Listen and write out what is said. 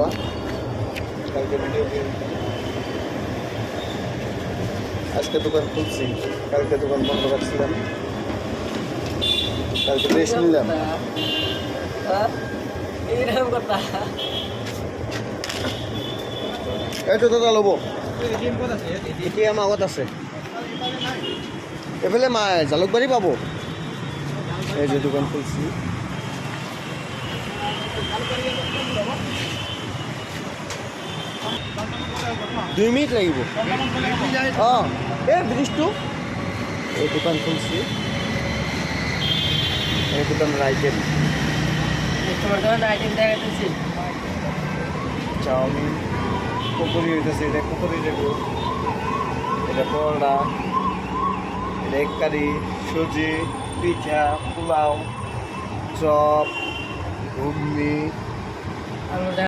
করা, কালকে ভিডিও দিয়ে আজকে দোকান খুলছি, কালকে দোকান বন্ধ রাখছিলাম, কালকে রেস্ট নিলাম। এইটো দাদা ল'ব, এতিয়া আমাৰ আগত আছে, এইফালে জালুকবাৰী পাব। এই যে দোকান খুলছি, দুই মিনিট লাগিব। অঁ এই ব্ৰিজটো, এই দোকান খুলছি, এই দোকানের আইটেম চাউমিন, পকোড়ি হইতেছে, এটা পকোড়ি দেবো, এটা পরোটা, এটা এগ কারি, সুজি, পিঠা, পোলাও, চপ, ঘুগনি।